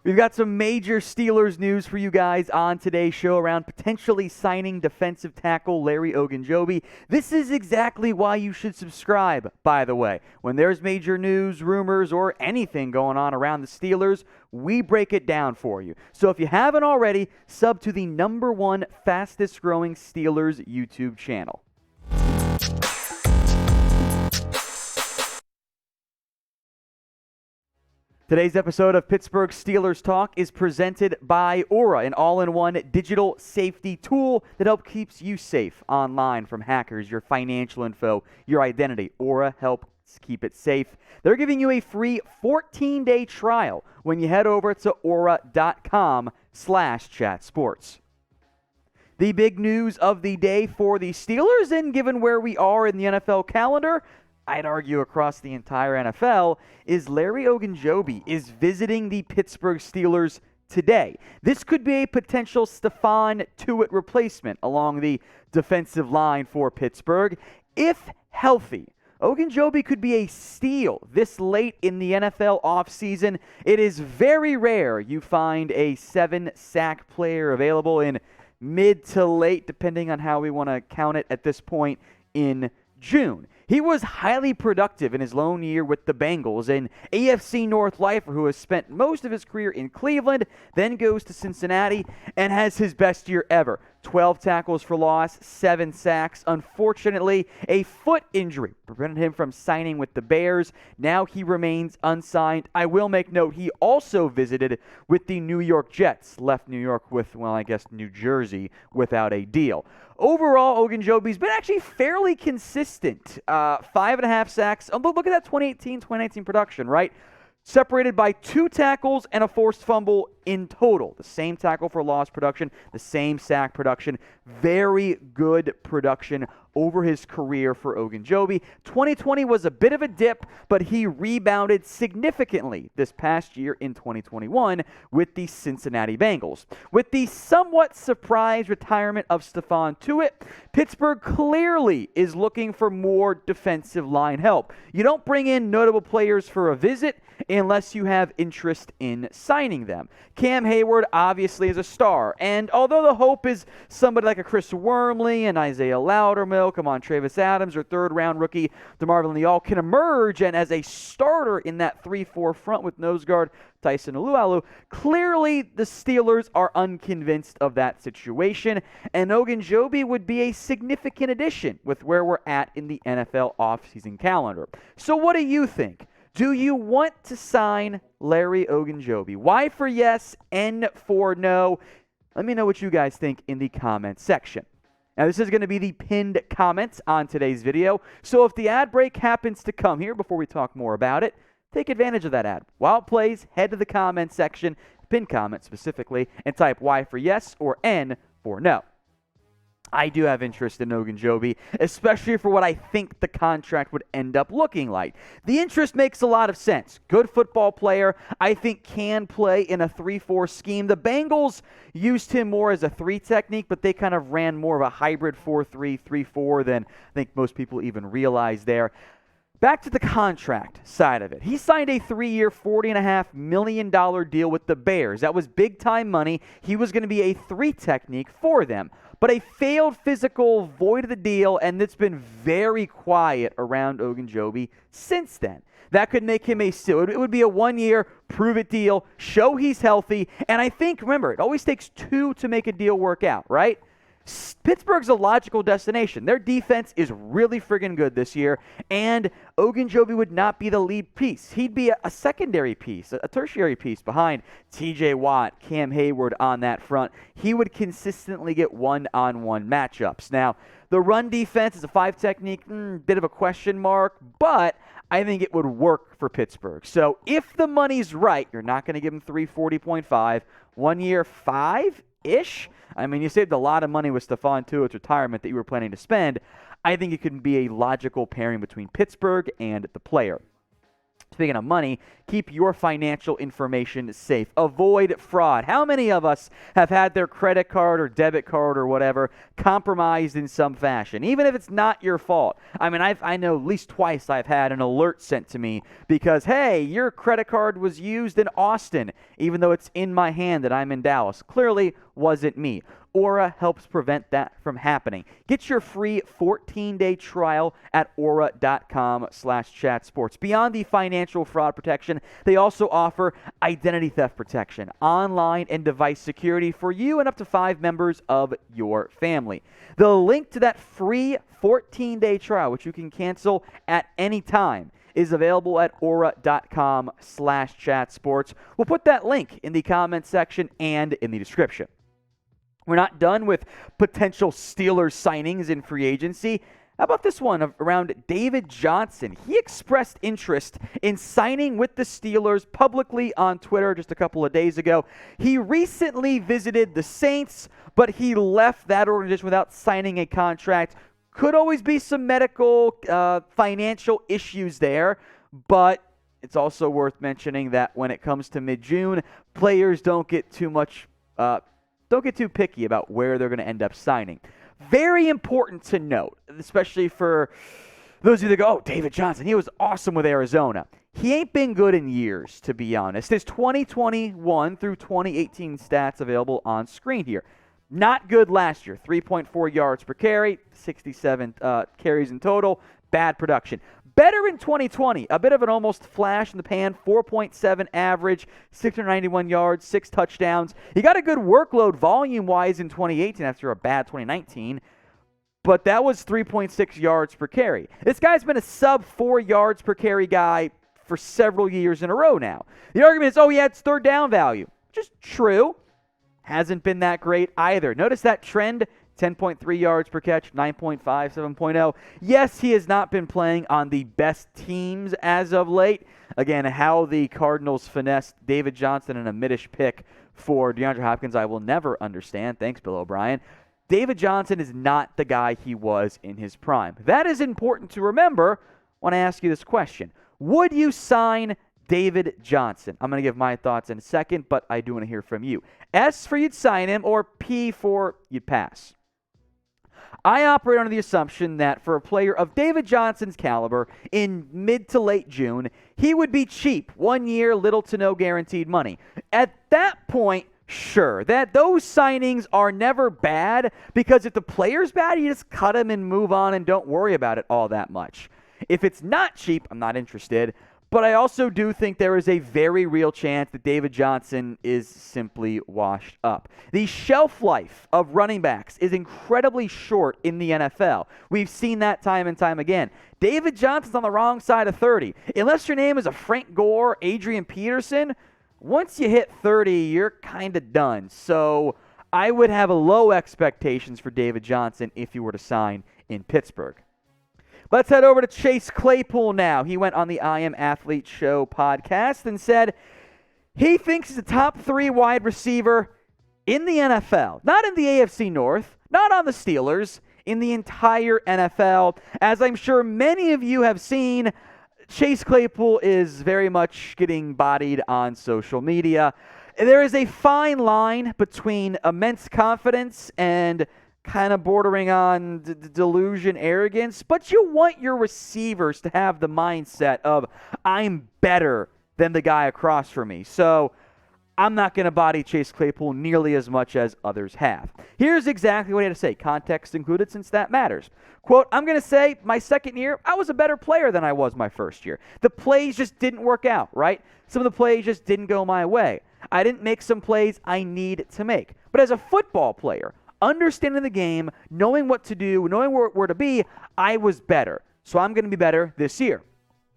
We've got some major Steelers news for you guys on today's show around potentially signing defensive tackle Larry Ogunjobi. This is exactly why you should subscribe, by the way. When there's major news, rumors, or anything going on around the Steelers, we break it down for you. So if you haven't already, sub to the #1 fastest growing Steelers YouTube channel. Today's episode of Pittsburgh Steelers Talk is presented by Aura, an all-in-one digital safety tool that helps keeps you safe online from hackers, your financial info, your identity. Aura helps keep it safe. They're giving you a free 14-day trial when you head over to aura.com/chatsports. The big news of the day for the Steelers, and given where we are in the NFL calendar, I'd argue across the entire NFL, is Larry Ogunjobi is visiting the Pittsburgh Steelers today. This could be a potential Stephon Tuitt replacement along the defensive line for Pittsburgh. If healthy, Ogunjobi could be a steal this late in the NFL offseason. It is very rare you find a 7-sack player available in mid to late, depending on how we want to count it at this point in June. He was highly productive in his lone year with the Bengals, an AFC North lifer who has spent most of his career in Cleveland, then goes to Cincinnati and has his best year ever. 12 tackles for loss, 7 sacks. Unfortunately, a foot injury prevented him from signing with the Bears. Now he remains unsigned. I will make note, he also visited with the New York Jets, left New York with, well, I guess New Jersey without a deal. Overall, Ogunjobi's been actually fairly consistent. 5.5 sacks. Look at that 2018-2019 production, right? Separated by 2 tackles and a forced fumble in total. The same tackle for loss production, the same sack production. Very good production over his career for Ogunjobi. 2020 was a bit of a dip, but he rebounded significantly this past year in 2021 with the Cincinnati Bengals. With the somewhat surprise retirement of Stephon Tuitt, Pittsburgh clearly is looking for more defensive line help. You don't bring in notable players for a visit unless you have interest in signing them. Cam Hayward obviously is a star, and although the hope is somebody like a Chris Wormley and Isaiah Loudermilk, come on, Travis Adams, or third-round rookie DeMarvin Leal can emerge, and as a starter in that 3-4 front with nose guard Tyson Alualu, clearly the Steelers are unconvinced of that situation, and Ogunjobi would be a significant addition with where we're at in the NFL offseason calendar. So what do you think? Do you want to sign Larry Ogunjobi? Y for yes, N for no. Let me know what you guys think in the comments section. Now, this is going to be the pinned comments on today's video, so if the ad break happens to come here before we talk more about it, take advantage of that ad. While it plays, head to the comments section, pinned comment specifically, and type Y for yes or N for no. I do have interest in Ogunjobi, especially for what I think the contract would end up looking like. The interest makes a lot of sense. Good football player, I think can play in a 3-4 scheme. The Bengals used him more as a 3 technique, but they kind of ran more of a hybrid 4-3, 3-4 than I think most people even realize there. Back to the contract side of it. He signed a 3-year, $40.5 million deal with the Bears. That was big-time money. He was going to be a 3 technique for them. But a failed physical voided the deal, and it's been very quiet around Ogunjobi since then. That could make him a steal. It would be a 1-year, prove-it deal, show he's healthy, and I think, remember, it always takes 2 to make a deal work out, right? Pittsburgh's a logical destination. Their defense is really friggin' good this year, and Ogunjobi would not be the lead piece. He'd be a secondary piece, a tertiary piece behind TJ Watt, Cam Hayward on that front. He would consistently get one-on-one matchups. Now, the run defense is a 5 technique, bit of a question mark, but I think it would work for Pittsburgh. So if the money's right, you're not going to give him 340.5, 1 year, 5-ish. I mean, you saved a lot of money with Stephon Tuitt's retirement that you were planning to spend. I think it could be a logical pairing between Pittsburgh and the player. Speaking of money, keep your financial information safe. Avoid fraud. How many of us have had their credit card or debit card or whatever compromised in some fashion, even if it's not your fault? I mean, I know at least twice I've had an alert sent to me because, hey, your credit card was used in Austin, even though it's in my hand that I'm in Dallas. Clearly wasn't me. Aura helps prevent that from happening. Get your free 14-day trial at aura.com/chatsports. Beyond the financial fraud protection, they also offer identity theft protection, online and device security for you and up to 5 members of your family. The link to that free 14-day trial, which you can cancel at any time, is available at aura.com/chatsports. We'll put that link in the comment section and in the description. We're not done with potential Steelers signings in free agency. How about this one around David Johnson? He expressed interest in signing with the Steelers publicly on Twitter just a couple of days ago. He recently visited the Saints, but he left that organization without signing a contract. Could always be some medical, financial issues there, but it's also worth mentioning that when it comes to mid-June, players don't get too picky about where they're going to end up signing. Very important to note, especially for those of you that go, oh, David Johnson, he was awesome with Arizona. He ain't been good in years, to be honest. His 2021 through 2018 stats available on screen here. Not good last year. 3.4 yards per carry, 67 carries in total. Bad production. Better in 2020. A bit of an almost flash in the pan. 4.7 average, 691 yards, 6 touchdowns. He got a good workload volume-wise in 2018 after a bad 2019. But that was 3.6 yards per carry. This guy's been a sub-4 yards per carry guy for several years in a row now. The argument is, oh, he had third down value. Which is true. Hasn't been that great either. Notice that trend. 10.3 yards per catch, 9.5, 7.0. Yes, he has not been playing on the best teams as of late. Again, how the Cardinals finessed David Johnson in a mid-ish pick for DeAndre Hopkins, I will never understand. Thanks, Bill O'Brien. David Johnson is not the guy he was in his prime. That is important to remember when I ask you this question. Would you sign David Johnson? I'm going to give my thoughts in a second, but I do want to hear from you. S for you'd sign him, or P for you'd pass. I operate under the assumption that for a player of David Johnson's caliber in mid to late June, he would be cheap, 1 year, little to no guaranteed money. At that point, sure, that those signings are never bad because if the player's bad, you just cut him and move on and don't worry about it all that much. If it's not cheap, I'm not interested. But I also do think there is a very real chance that David Johnson is simply washed up. The shelf life of running backs is incredibly short in the NFL. We've seen that time and time again. David Johnson's on the wrong side of 30. Unless your name is a Frank Gore, Adrian Peterson, once you hit 30, you're kind of done. So I would have low expectations for David Johnson if he were to sign in Pittsburgh. Let's head over to Chase Claypool now. He went on the I Am Athlete Show podcast and said he thinks he's a top 3 wide receiver in the NFL. Not in the AFC North, not on the Steelers, in the entire NFL. As I'm sure many of you have seen, Chase Claypool is very much getting bodied on social media. There is a fine line between immense confidence and kind of bordering on delusion, arrogance, but you want your receivers to have the mindset of, I'm better than the guy across from me. So I'm not going to body Chase Claypool nearly as much as others have. Here's exactly what he had to say, context included, since that matters. Quote, I'm going to say my second year, I was a better player than I was my first year. The plays just didn't work out, right? Some of the plays just didn't go my way. I didn't make some plays I need to make. But as a football player, understanding the game, knowing what to do, knowing where to be, I was better. So I'm going to be better this year.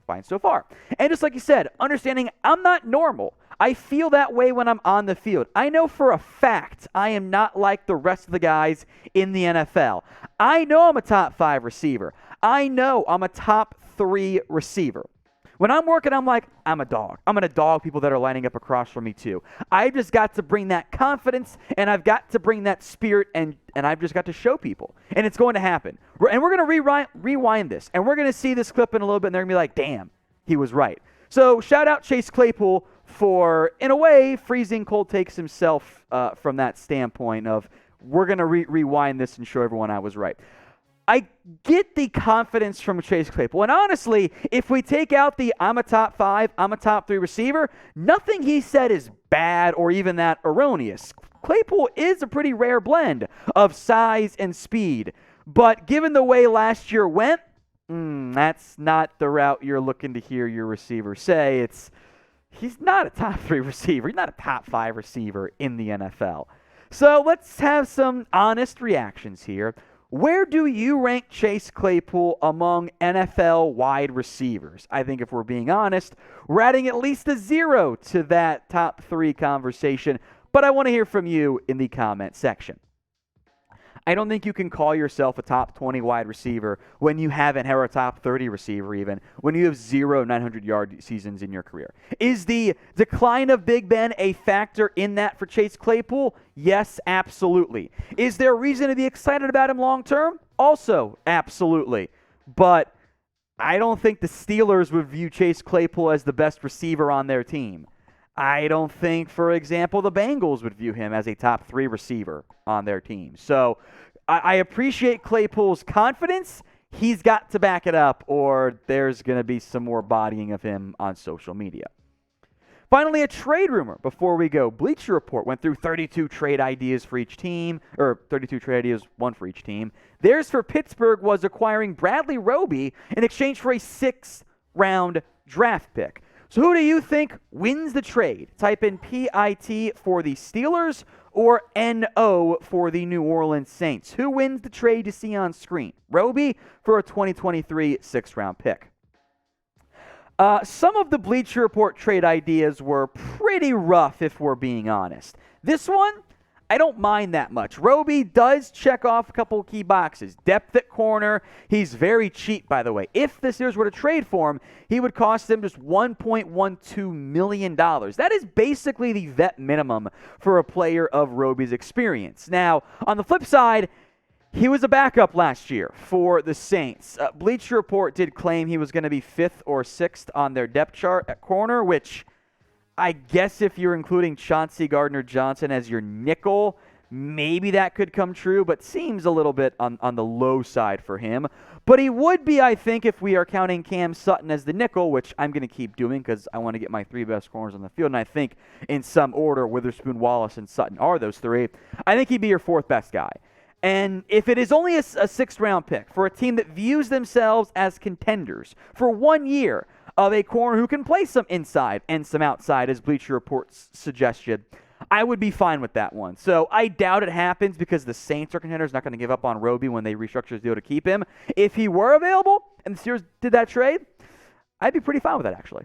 Fine so far. And just like you said, understanding I'm not normal. I feel that way when I'm on the field. I know for a fact I am not like the rest of the guys in the NFL. I know I'm a top 5 receiver. I know I'm a top 3 receiver. When I'm working, I'm like, I'm a dog. I'm going to dog people that are lining up across from me too. I've just got to bring that confidence, and I've got to bring that spirit, and I've just got to show people. And it's going to happen. And we're going to rewind this, and we're going to see this clip in a little bit, and they're going to be like, damn, he was right. So shout out Chase Claypool for, in a way, freezing cold takes himself from that standpoint of we're going to rewind this and show everyone I was right. I get the confidence from Chase Claypool. And honestly, if we take out the I'm a top 5, I'm a top 3 receiver, nothing he said is bad or even that erroneous. Claypool is a pretty rare blend of size and speed. But given the way last year went, that's not the route you're looking to hear your receiver say. He's not a top 3 receiver. He's not a top 5 receiver in the NFL. So let's have some honest reactions here. Where do you rank Chase Claypool among NFL wide receivers? I think if we're being honest, we're adding at least a 0 to that top 3 conversation, but I want to hear from you in the comment section. I don't think you can call yourself a top 20 wide receiver when you haven't had a top 30 receiver even, when you have 0 900-yard seasons in your career. Is the decline of Big Ben a factor in that for Chase Claypool? Yes, absolutely. Is there a reason to be excited about him long term? Also, absolutely. But I don't think the Steelers would view Chase Claypool as the best receiver on their team. I don't think, for example, the Bengals would view him as a top 3 receiver on their team. So I appreciate Claypool's confidence. He's got to back it up, or there's going to be some more bodying of him on social media. Finally, a trade rumor before we go. Bleacher Report went through 32 trade ideas for each team, or 32 trade ideas, one for each team. Theirs for Pittsburgh was acquiring Bradley Roby in exchange for a 6th-round draft pick. So who do you think wins the trade? Type in PIT for the Steelers or NO for the New Orleans Saints. Who wins the trade you see on screen? Roby for a 2023 6th-round pick. Some of the Bleacher Report trade ideas were pretty rough, if we're being honest. This one, I don't mind that much. Roby does check off a couple of key boxes. Depth at corner. He's very cheap, by the way. If the Steelers were to trade for him, he would cost them just $1.12 million. That is basically the vet minimum for a player of Roby's experience. Now, on the flip side, he was a backup last year for the Saints. Bleacher Report did claim he was going to be 5th or 6th on their depth chart at corner, which I guess if you're including Chauncey Gardner-Johnson as your nickel, maybe that could come true, but seems a little bit on the low side for him. But he would be, I think, if we are counting Cam Sutton as the nickel, which I'm going to keep doing because I want to get my 3 best corners on the field, and I think in some order, Witherspoon, Wallace, and Sutton are those 3. I think he'd be your 4th best guy. And if it is only a 6th-round pick for a team that views themselves as contenders for 1 year of a corner who can play some inside and some outside, as Bleacher Report suggested, I would be fine with that one. So I doubt it happens because the Saints are contenders, not going to give up on Roby when they restructure his deal to keep him. If he were available and the Steelers did that trade, I'd be pretty fine with that, actually.